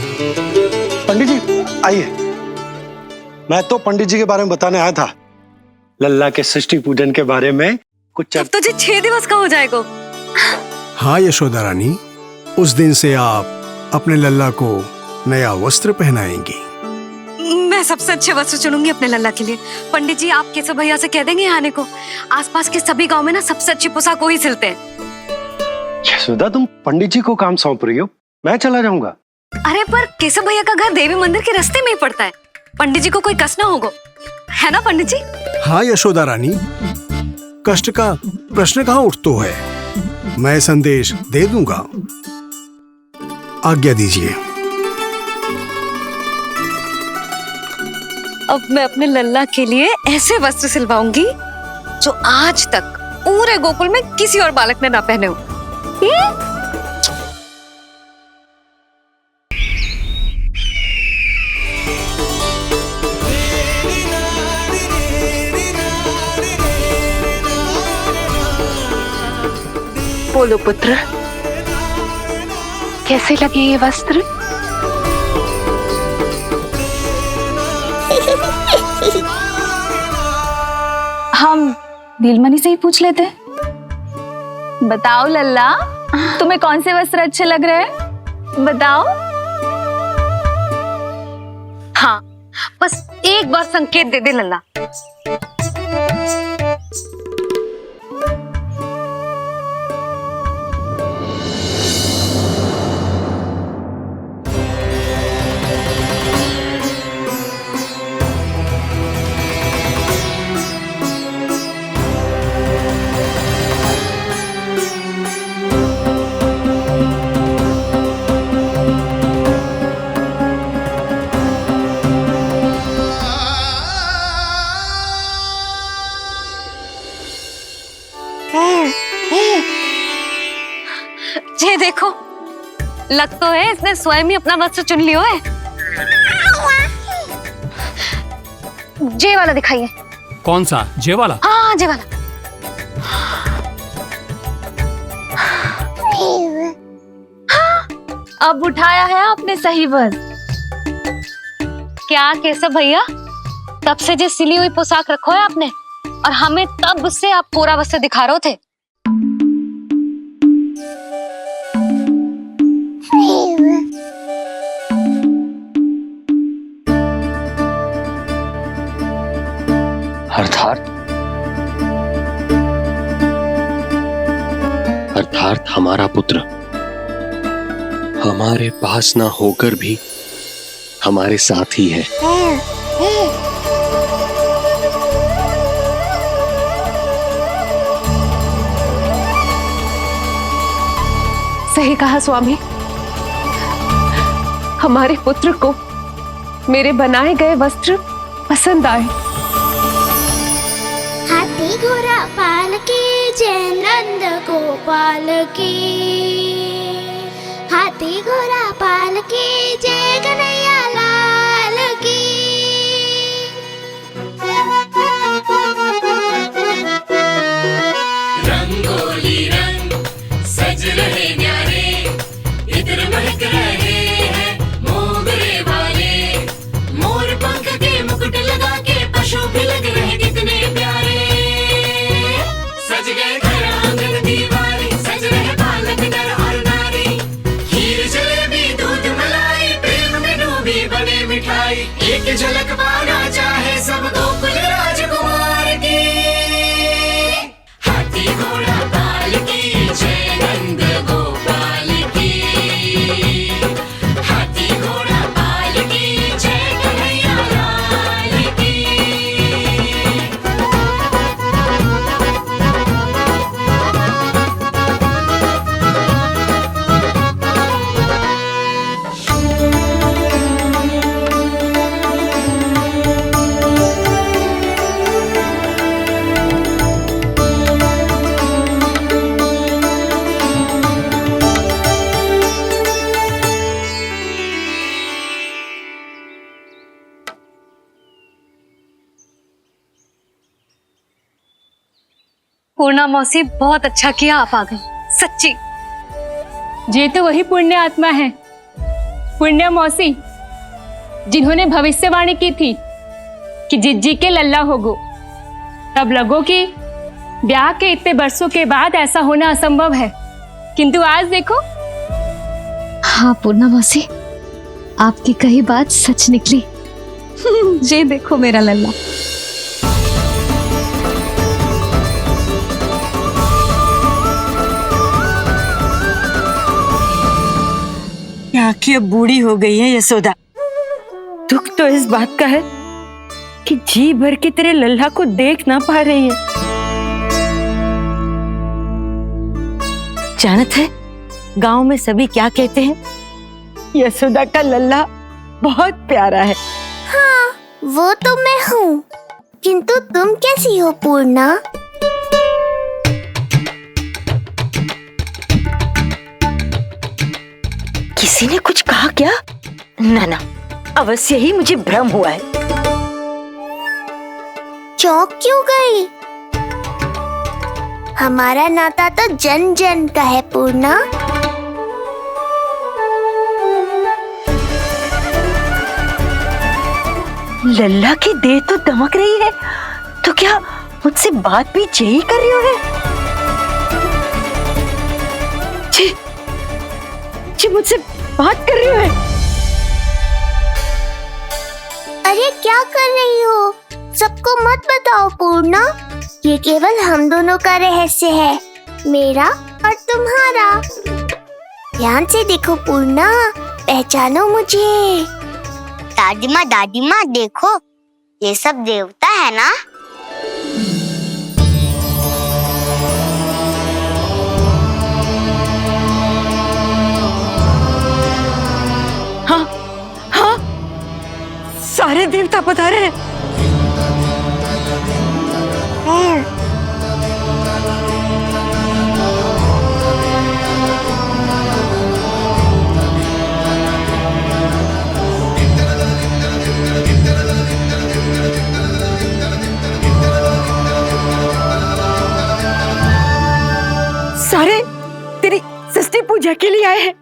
पंडित जी आइए, मैं तो पंडित जी के बारे में बताने आया था, लल्ला के षष्ठी पूजन के बारे में कुछ। अब तुझे 6 दिवस का हो जाएगा। हाँ यशोदा रानी, उस दिन से आप अपने लल्ला को नया वस्त्र पहनाएंगी। मैं सबसे अच्छे वस्त्र चुनूंगी अपने लल्ला के लिए। पंडित जी आप केशव भैया से कह देंगे आने को। आसपास के सभी गांव में ना सबसे अच्छी पोशाक वही सिलते हैं। यशोदा तुम पंडित जी को काम सौंप रही हो, मैं चला जाऊंगा। अरे पर केशव भैया का घर देवी मंदिर के रास्ते में ही पड़ता है, पंडित जी को कोई कष्ट ना होगा, है ना पंडित जी? हाँ यशोदा रानी, कष्ट का प्रश्न कहाँ उठतो है, मैं संदेश दे दूंगा। आज्ञा दीजिए। अब मैं अपने लल्ला के लिए ऐसे वस्त्र सिलवाऊंगी जो आज तक पूरे गोकुल में किसी और बालक ने ना पहने हो। बोलो पुत्र, कैसे लगे ये वस्त्र? हम नीलमणि से ही पूछ लेते हैं। बताओ लल्ला, तुम्हें कौन से वस्त्र अच्छे लग रहे हैं? बताओ। हाँ बस एक बार संकेत दे दे लल्ला। ये देखो, लग तो है इसने स्वयं ही अपना वस्त्र चुन लियो है। जे वाला दिखाइए। कौन सा? जे वाला? हाँ जे वाला। अब उठाया है आपने सही वस्त्र। क्या केशव भैया, तब से जो सिली हुई पोशाक रखो है आपने, और हमें तब से आप कोरा वस्त्र दिखा रहे थे। अर्थात हमारा पुत्र हमारे पास ना होकर भी हमारे साथ ही है। सही कहा स्वामी, हमारे पुत्र को मेरे बनाए गए वस्त्र पसंद आए। हाथी घोड़ा पाल की जय नंद गोपाल की, हाथी घोड़ा पाल की जय कन्हैया लाल की। रंगोली रंग सज रहे न्यारे, इधर महक रहे हैं मोगरे वाले, मोर पंख के मुकुट लगा के पशु भी लग रहे कितने प्यारे। सज गए घर आंगन दीवारे, सज रहे बालक नर और नारी, खीर जलेबी दूध मलाई प्रेम में डूबी बने मिठाई। एक झलक पाना चाहे सब गोकुल राजकुमार की। हाथी घोड़ा पाल की जय नंद गोपाल की, हाथी घोड़ा पाल की जय कन्हैया लाल की। पूर्णा मौसी बहुत अच्छा किया आप आ गई, सच्ची। ये तो वही पुण्य आत्मा है पुण्य मौसी, जिन्होंने भविष्यवाणी की थी कि जिज्जी के लल्ला होगो, तब लगो कि ब्याह के इतने बरसों के बाद ऐसा होना असंभव है, किंतु आज देखो। हाँ पूर्णा मौसी, आपकी कही बात सच निकली। ये देखो मेरा लल्ला। क्या कि अब बूढ़ी हो गई है यशोदा। दुख तो इस बात का है कि जी भर के तेरे लल्ला को देख ना पा रही है। जानत है गांव में सभी क्या कहते हैं? यशोदा का लल्ला बहुत प्यारा है। हाँ, वो तो मैं हूँ, किंतु तुम कैसी हो पूर्णा? किसी ने कुछ कहा क्या? ना ना, अवश्य ही मुझे भ्रम हुआ है। चौंक क्यों गई? हमारा नाता तो जन जन का है पूर्णा। लल्ला की देह तो दमक रही है, तो क्या मुझसे बात भी यही कर रही हो है? जी मुझसे बात कर रही हो है? अरे क्या कर रही हो? सबको मत बताओ पूर्णा, ये केवल हम दोनों का रहस्य है, मेरा और तुम्हारा। ध्यान से देखो पूर्णा, पहचानो मुझे। दादी माँ देखो, ये सब देवता है ना? हाँ हाँ, सारे देवता पधारे हैं। सारे तेरी षष्ठी पूजा के लिए आए हैं।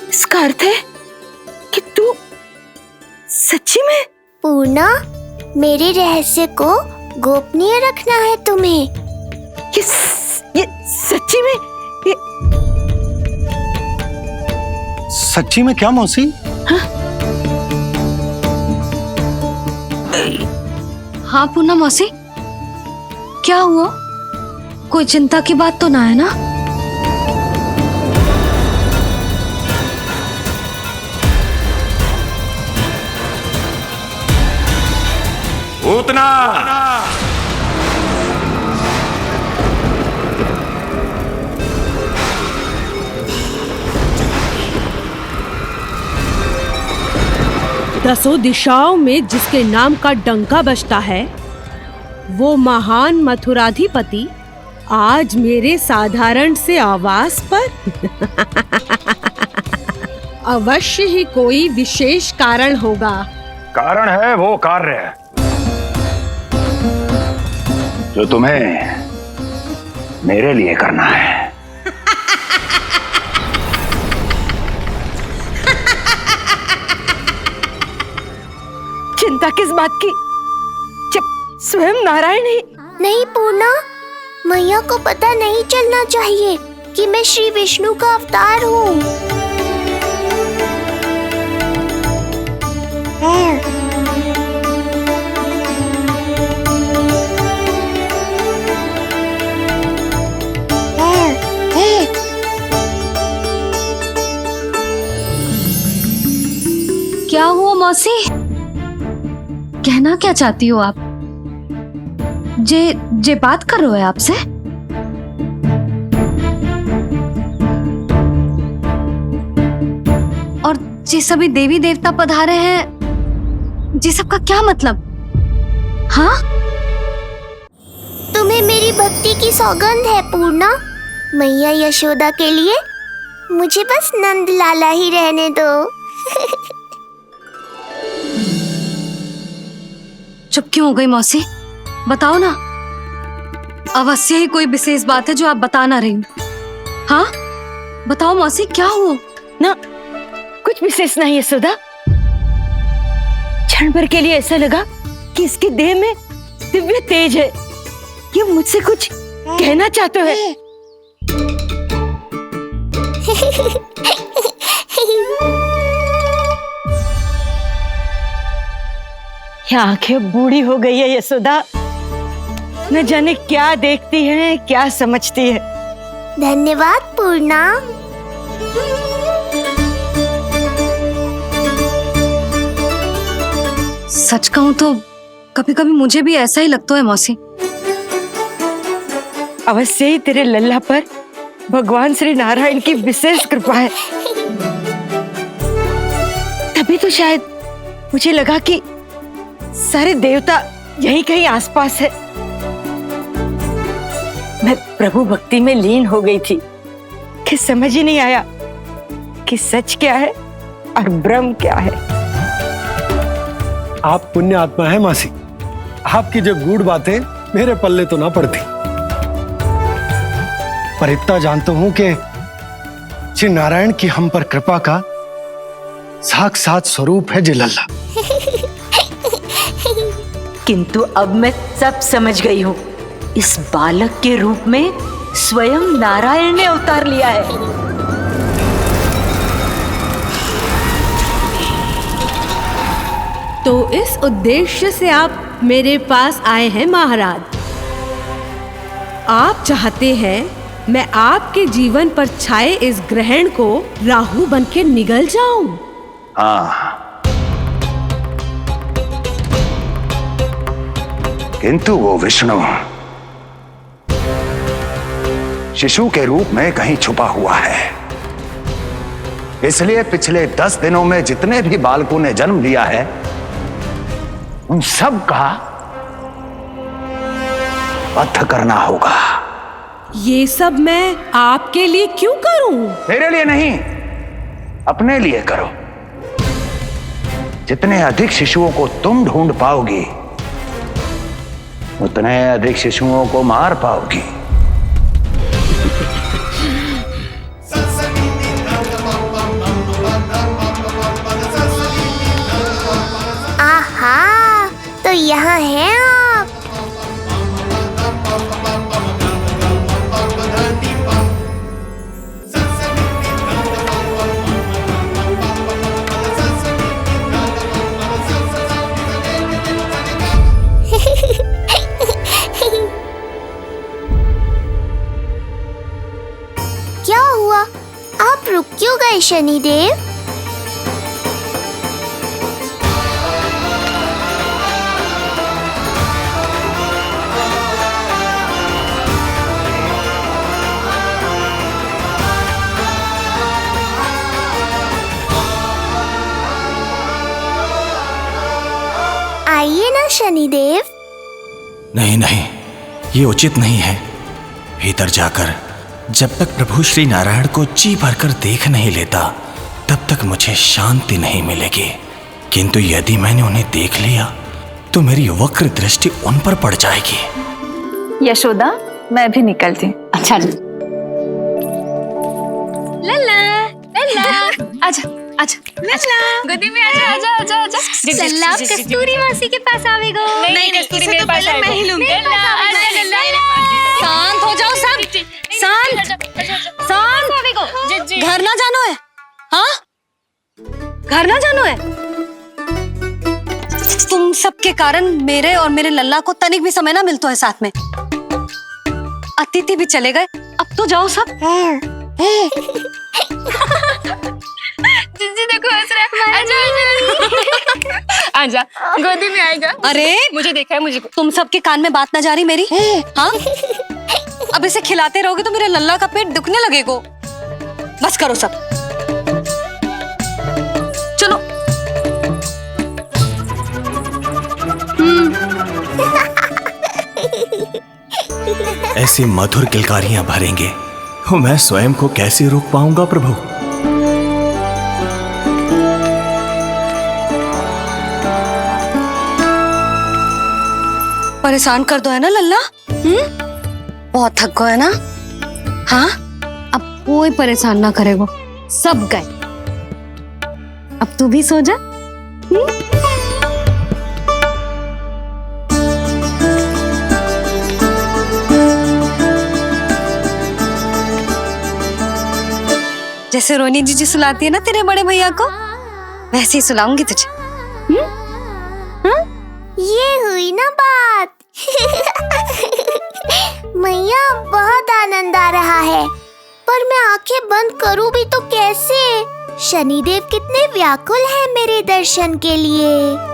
इसका अर्थ है कि तू सच्ची में? पूर्णा, मेरे रहस्य को गोपनीय रखना है तुम्हें। ये सच्ची में? सच्ची में क्या मौसी? हाँ पूर्णा मौसी, क्या हुआ? कोई चिंता की बात तो ना है ना? उतना दसों दिशाओं में जिसके नाम का डंका बजता है, वो महान मथुराधिपति आज मेरे साधारण से आवास पर अवश्य ही कोई विशेष कारण होगा। कारण है वो कार्य जो तुम्हें मेरे लिए करना है। चिंता किस बात की, जब स्वयं नारायण ही। नहीं पूर्णा, मैया को पता नहीं चलना चाहिए कि मैं श्री विष्णु का अवतार हूँ। क्या हुआ मौसी? कहना क्या चाहती हो आप? जे बात कर रहे हो आपसे? और जे सभी देवी देवता पधारे हैं, जी सबका क्या मतलब? हाँ? तुम्हें मेरी भक्ति की सौगंध है पूर्णा। मैया यशोदा के लिए मुझे बस नंद लाला ही रहने दो। चुप क्यों हो गई मौसी? बताओ ना, अवश्य ही कोई विशेष बात है जो आप बता ना रही हो। हाँ बताओ मौसी, क्या हुआ? ना, कुछ विशेष नहीं यशोदा। क्षण भर के लिए ऐसा लगा कि इसके देह में दिव्य तेज है। ये मुझसे कुछ कहना चाहते हैं। ये आंखें बूढ़ी हो गई है यशोदा, न जाने क्या देखती है, क्या समझती है। धन्यवाद पूर्णा। सच कहूं तो कभी कभी मुझे भी ऐसा ही लगता है मौसी। अवश्य ही तेरे लल्ला पर भगवान श्री नारायण की विशेष कृपा है। तभी तो शायद मुझे लगा कि सारे देवता यहीं कहीं आसपास है। मैं प्रभु भक्ति में लीन हो गई थी कि समझ ही नहीं आया कि सच क्या है और भ्रम क्या है। आप पुण्य आत्मा है मासी, आपकी जो गूढ़ बातें मेरे पल्ले तो ना पड़ती, पर इतना जानता हूं कि श्री नारायण की हम पर कृपा का साक्षात स्वरूप है जी लल्ला। किंतु अब मैं सब समझ गई हूँ। इस बालक के रूप में स्वयं नारायण ने अवतार लिया है। तो इस उद्देश्य से आप मेरे पास आए हैं महाराज। आप चाहते हैं मैं आपके जीवन पर छाए इस ग्रहण को राहु बन के निगल जाऊं? हाँ, किंतु वो विष्णु शिशु के रूप में कहीं छुपा हुआ है। इसलिए पिछले 10 दिनों में जितने भी बालकों ने जन्म लिया है, उन सब का वध करना होगा। ये सब मैं आपके लिए क्यों करूं? तेरे लिए नहीं, अपने लिए करो। जितने अधिक शिशुओं को तुम ढूंढ पाओगी, उतने अधिक शिशुओं को मार पाओगी। आहा, तो यहाँ हैं आप। क्या हुआ? आप रुक क्यों गए शनिदेव? आइए ना शनिदेव। नहीं नहीं, ये उचित नहीं है। भीतर जाकर जब तक प्रभु श्री नारायण को जी भरकर देख नहीं लेता, तब तक मुझे शांति नहीं मिलेगी। किंतु यदि मैंने उन्हें देख लिया तो मेरी वक्र दृष्टि उन पर पड़ जाएगी। यशोदा, मैं भी निकलती हूँ। अच्छा जी। लल्ला, लल्ला, आजा, आजा, लल्ला, गोदी में आजा, आजा, आजा, आजा। लल्ला, कस्तूरी मासी के पास आवेगो। नहीं, कस्तूरी मेरे पास आएगा। मैं ही लूंगी। शांत हो जाओ सब, शांत, शांत। घर ना जानो है, हाँ? घर ना जानो है? तुम सबके कारण मेरे और मेरे लल्ला को तनिक भी समय ना मिलता है साथ में। अतिथि भी चले गए, अब तो जाओ सब। जिज्जी देखो हंस रहा है। आजा, आजा, गोदी में आएगा। अरे मुझे देखा है, मुझे। तुम सबके कान में बात ना जा रही मेरी? हाँ? अब इसे खिलाते रहोगे तो मेरे लल्ला का पेट दुखने लगेगा। बस करो सब, चलो। ऐसी मधुर किलकारियां भरेंगे तो मैं स्वयं को कैसे रोक पाऊंगा प्रभु? परेशान कर दो है ना लल्ला? बहुत थक गए ना? हाँ, अब कोई परेशान ना करेगा। सब गए, अब तू भी सो जा। जैसे रोनी जीजी सुलाती है ना तेरे बड़े भैया को, वैसे ही सुलाऊंगी तुझे। ये हुई ना बात। मैया बहुत आनंद आ रहा है, पर मैं आंखें बंद करूं भी तो कैसे? शनिदेव कितने व्याकुल हैं मेरे दर्शन के लिए।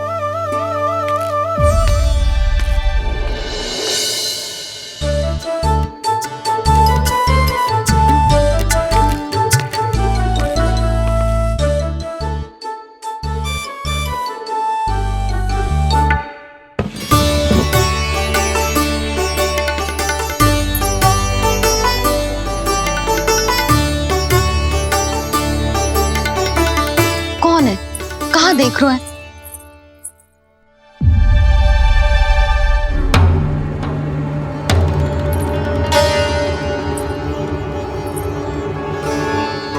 कौन है? कहाँ देख रहे हैं?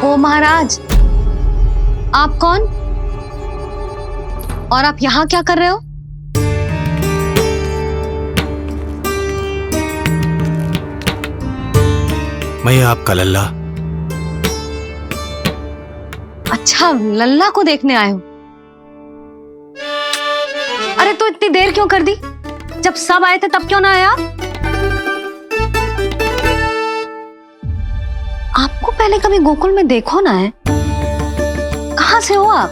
ओ महाराज, आप कौन? और आप यहाँ क्या कर रहे हो? मैं आपका लल्ला। अच्छा, लल्ला को देखने आए हो? अरे तो इतनी देर क्यों कर दी? जब सब आए थे तब क्यों ना आया? आपको पहले कभी गोकुल में देखो ना है? कहाँ से हो आप?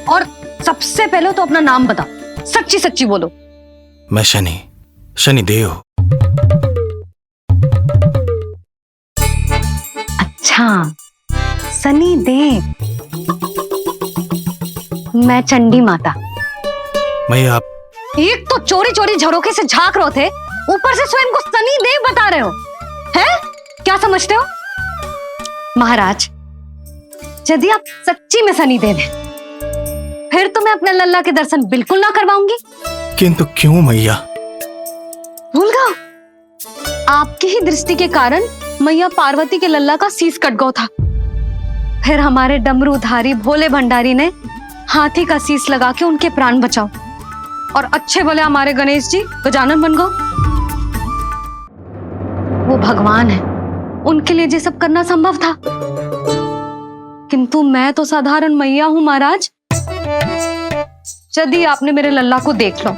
और सबसे पहले तो अपना नाम बताओ, सच्ची सच्ची बोलो। मैं शनिदेव। अच्छा, शनिदेव। मैं चंडी माता। मैं आप एक तो चोरी चोरी झरोखे से झांक रहे थे, ऊपर से स्वयं को शनिदेव बता रहे हो, हैं? क्या समझते हो? महाराज, यदि आप सच्ची में शनिदेव हैं, फिर तो मैं अपने लल्ला के दर्शन बिल्कुल ना करवाऊंगी। किंतु क्यों मैया? भूल गए? आपकी ही दृष्टि के कारण मैया पार्वती के लल्ला का शीश कट गया था। फिर हमारे डमरूधारी भोले भंडारी ने हाथी का शीश लगा के उनके प्राण बचाओ, और अच्छे भले हमारे गणेश जी गजानन बन गए। वो भगवान है, उनके लिए ये सब करना संभव था, किंतु मैं तो साधारण मैया हूं महाराज। यदि आपने मेरे लल्ला को देख लो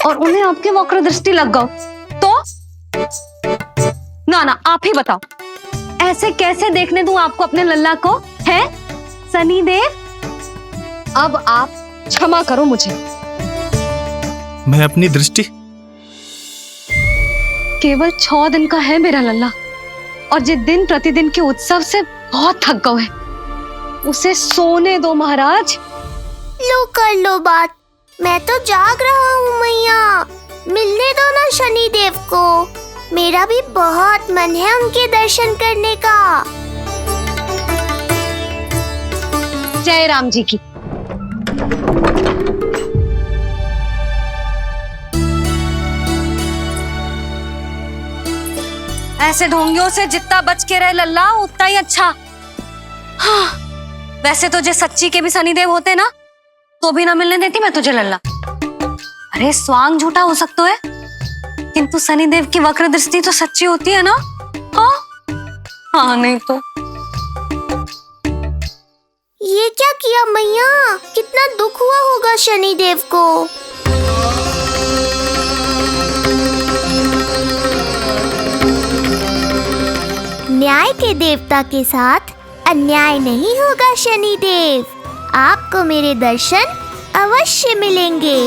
और उन्हें आपकी वक्र दृष्टि लग गई तो? ना, आप ही बताओ, ऐसे कैसे देखने दूं आपको अपने लल्ला को, है शनिदेव? अब आप क्षमा करो मुझे। मैं अपनी दृष्टि? केवल 6 दिन का है मेरा लल्ला, और जिस दिन प्रतिदिन के उत्सव से बहुत थक गए हैं, उसे सोने दो महाराज। लो कर लो बात, मैं तो जाग रहा हूँ मैया। मिलने दो ना शनिदेव को, मेरा भी बहुत मन है उनके दर्शन करने का। जय राम जी की। ऐसे ढोंगियों से जितना बच के रहे लल्ला, उतना ही अच्छा। हाँ, वैसे तो जे सच्ची के भी शनिदेव होते ना, तो भी ना मिलने देती मैं तुझे लल्ला। अरे स्वांग झूठा हो सकता है, किंतु शनिदेव की वक्र दृष्टि तो सच्ची होती है ना? हाँ, नहीं तो। ये क्या किया मैया? कितना दुख हुआ होगा शनिदेव को। न्याय के देवता के साथ अन्याय नहीं होगा शनिदेव। आपको मेरे दर्शन अवश्य मिलेंगे।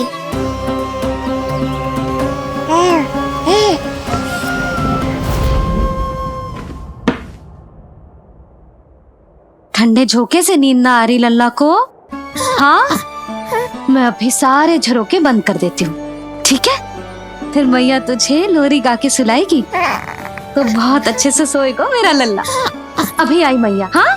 ठंडे झोंके से नींद ना आ रही लल्ला को? हाँ, मैं अभी सारे झरोके बंद कर देती हूँ, ठीक है? फिर मैया तुझे लोरी गा के सुलाएगी तो बहुत अच्छे से सोएगा मेरा लल्ला। अभी आई मैया। हाँ,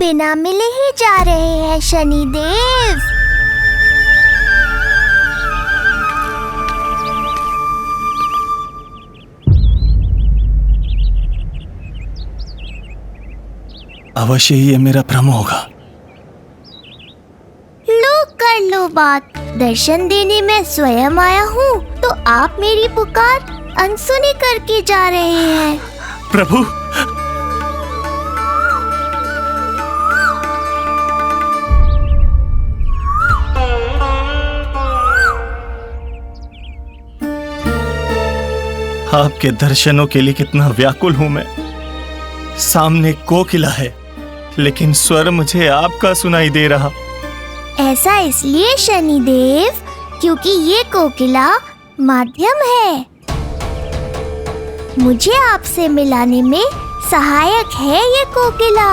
बिना मिले ही जा रहे हैं शनिदेव। अवश्य ही ये मेरा भ्रम होगा। लो कर लो बात, दर्शन देने मैं स्वयं आया हूँ तो आप मेरी पुकार अनसुनी करके जा रहे हैं। प्रभु, आपके दर्शनों के लिए कितना व्याकुल हूं मैं। सामने कोकिला है लेकिन स्वर मुझे आपका सुनाई दे रहा। ऐसा इसलिए शनिदेव क्योंकि ये कोकिला माध्यम है, मुझे आपसे मिलाने में सहायक है ये कोकिला।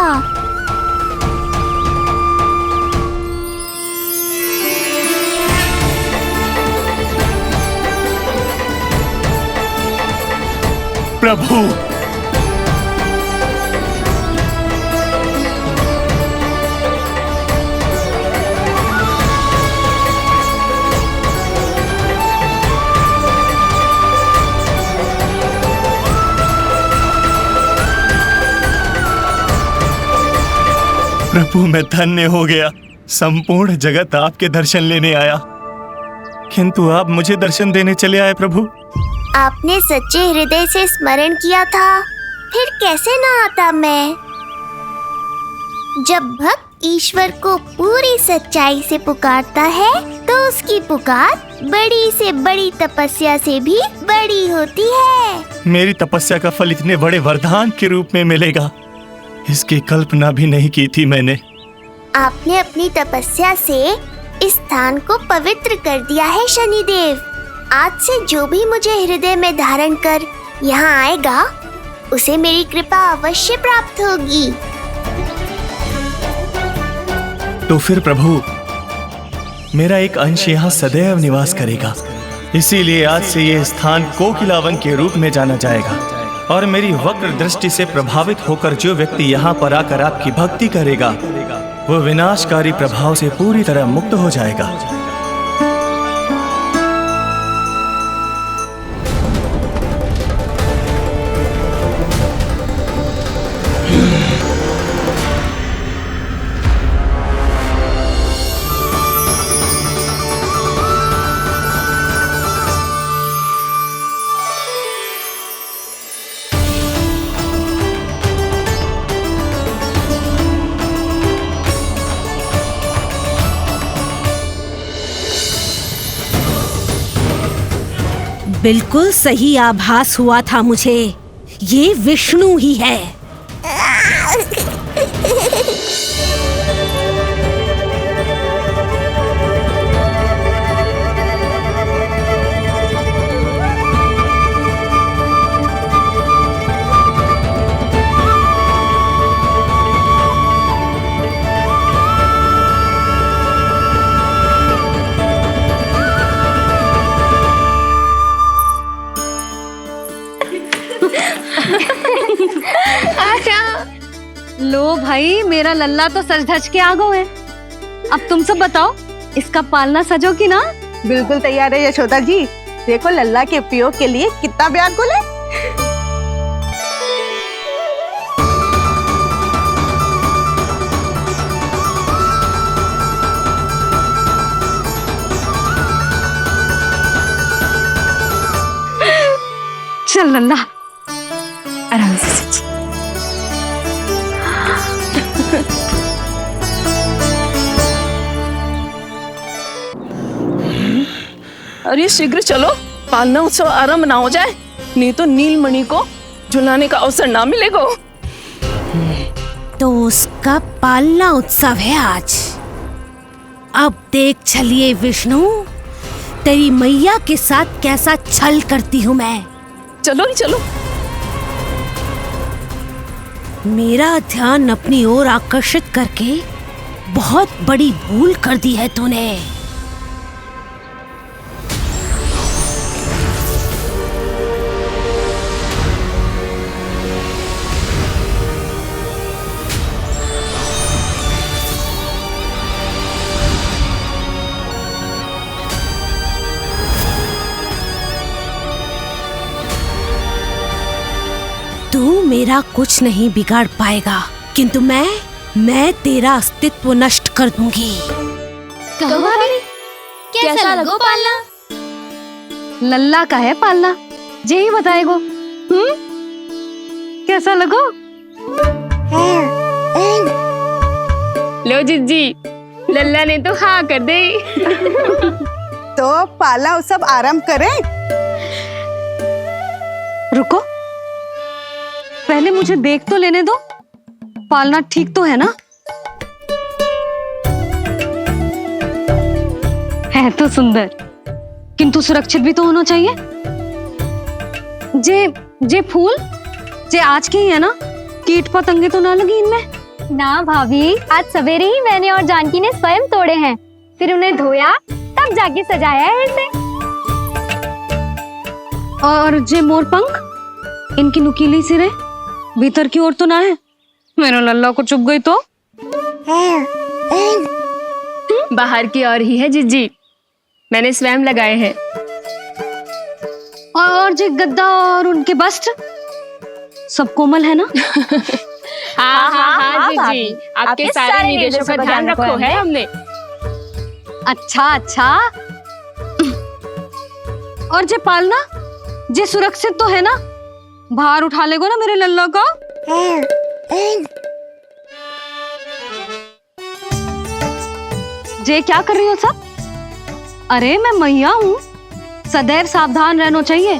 प्रभु, प्रभु मैं धन्य हो गया। संपूर्ण जगत आपके दर्शन लेने आया, किंतु आप मुझे दर्शन देने चले आए प्रभु। आपने सच्चे हृदय से स्मरण किया था, फिर कैसे ना आता मैं। जब भक्त ईश्वर को पूरी सच्चाई से पुकारता है तो उसकी पुकार बड़ी से बड़ी तपस्या से भी बड़ी होती है। मेरी तपस्या का फल इतने बड़े वरदान के रूप में मिलेगा, इसकी कल्पना भी नहीं की थी मैंने। आपने अपनी तपस्या से इस स्थान को पवित्र कर दिया है शनिदेव। आज से जो भी मुझे हृदय में धारण कर यहाँ आएगा उसे मेरी कृपा अवश्य प्राप्त होगी। तो फिर प्रभु, मेरा एक अंश यहाँ सदैव निवास करेगा, इसीलिए आज से ये स्थान कोकिलावन के रूप में जाना जाएगा। और मेरी वक्र दृष्टि से प्रभावित होकर जो व्यक्ति यहाँ पर आकर आपकी भक्ति करेगा वो विनाशकारी प्रभाव से पूरी तरह मुक्त हो जाएगा। बिल्कुल सही आभास हुआ था मुझे, ये विष्णु ही है। लो भाई, मेरा लल्ला तो सज धज के आ गए है। अब तुम सब बताओ, इसका पालना सजो कि ना? बिल्कुल तैयार है यशोदा जी। देखो लल्ला के उपयोग के लिए कितना व्याकुल है। चल लल्ला, आराम से सज। अरे शीघ्र चलो, पालना उत्सव आरंभ ना हो जाए, नहीं तो नीलमणि को झुलाने का अवसर ना मिलेगा। तो उसका पालना उत्सव है आज। अब देख चलिए विष्णु, तेरी मैया के साथ कैसा छल करती हूँ मैं। चलो ही चलो। मेरा ध्यान अपनी ओर आकर्षित करके बहुत बड़ी भूल कर दी है तूने। तेरा कुछ नहीं बिगाड़ पाएगा, किंतु मैं तेरा अस्तित्व नष्ट कर दूंगी। कहो भाभी, कैसा लगो पालना? लल्ला का है पालना, जे ही बताएगो। कैसा लगो? लो जिज्जी, लल्ला ने तो हाँ कर दे। तो पाला सब आराम करें। रुको, पहले मुझे देख तो लेने दो, पालना ठीक तो है ना? है तो सुंदर, किंतु सुरक्षित भी तो होना चाहिए। जे फूल जे आज के ही है ना, कीट पतंगे तो ना लगी इनमें? ना भाभी, आज सवेरे ही मैंने और जानकी ने स्वयं तोड़े हैं, फिर उन्हें धोया, तब जाके सजाया है इसे। और जे मोर पंख, इनकी नुकीली सिरे भीतर की ओर तो ना है? मेरा लल्ला को चुभ गई तो? बाहर की ओर ही है जिज्जी, मैंने स्वयं लगाए हैं। और जे गद्दा और उनके वस्त्र सब कोमल है ना? हाँ जिज्जी, आपके सारे निर्देशों का ध्यान रखो है हमने। अच्छा। और जे पालना, जे सुरक्षित तो है ना? बाहर उठा लेगो ना मेरे लल्ला को? जे क्या कर रही हो सब? अरे मैं मैया हूँ, सदैव सावधान रहना चाहिए।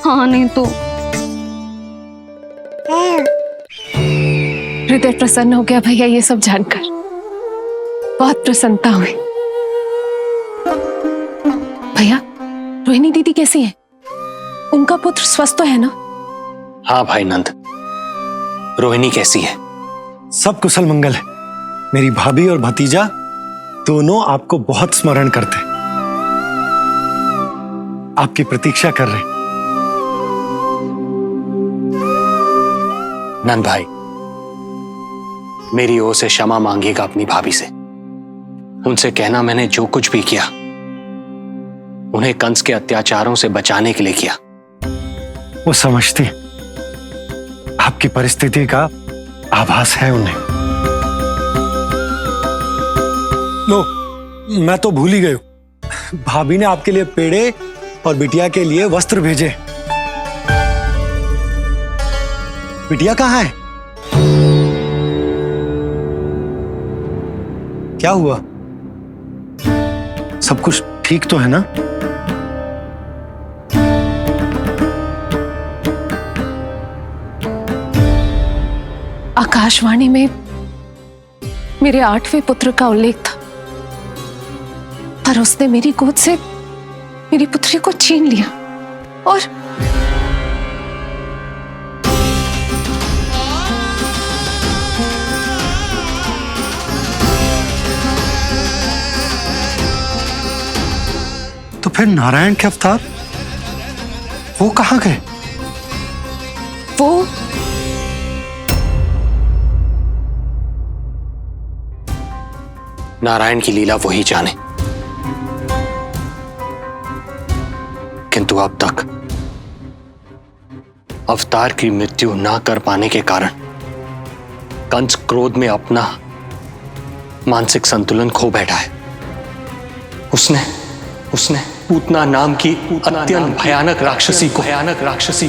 हाँ नहीं तो। हृदय प्रसन्न हो गया भैया ये सब जानकर, बहुत प्रसन्नता हुई। भैया, रोहिणी दीदी कैसी है? उनका पुत्र स्वस्थ तो है ना? हाँ भाई नंद, रोहिणी कैसी है? सब कुशल मंगल है। मेरी भाभी और भतीजा दोनों आपको बहुत स्मरण करते, आपकी प्रतीक्षा कर रहे। नंद भाई, मेरी ओर से क्षमा मांगिएगा अपनी भाभी से। उनसे कहना मैंने जो कुछ भी किया, उन्हें कंस के अत्याचारों से बचाने के लिए किया। वो समझती, आपकी परिस्थिति का आभास है उन्हें। लो, मैं तो भूल ही गई हूं। भाभी ने आपके लिए पेड़े और बिटिया के लिए वस्त्र भेजे। बिटिया कहाँ है? क्या हुआ? सब कुछ ठीक तो है ना? आकाशवाणी में मेरे 8वें पुत्र का उल्लेख था, पर उसने मेरी गोद से मेरी पुत्री को छीन लिया और तो फिर नारायण के अवतार वो कहाँ गए? वो नारायण की लीला वही जाने, किंतु अब तक अवतार की मृत्यु ना कर पाने के कारण कंस क्रोध में अपना मानसिक संतुलन खो बैठा है। उसने पूतना नाम की अत्यंत भयानक राक्षसी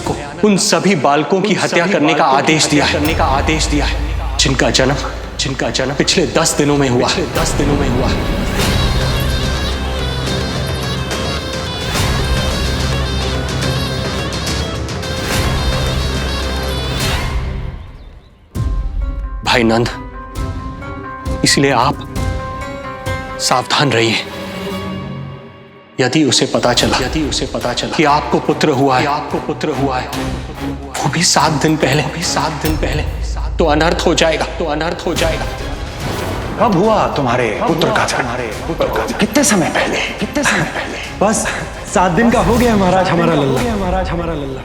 को उन सभी बालकों की हत्या करने का आदेश दिया है, जिनका जन्म पिछले 10 दिनों में हुआ। भाई नंद, इसलिए आप सावधान रहिए। यदि उसे पता चला कि आपको पुत्र हुआ है, वो भी 7 दिन पहले, तो अनर्थ हो जाएगा। कब हुआ तुम्हारे पुत्र का जन्म? कितने समय पहले? बस 7 दिन का हो गया महाराज हमारा लल्ला।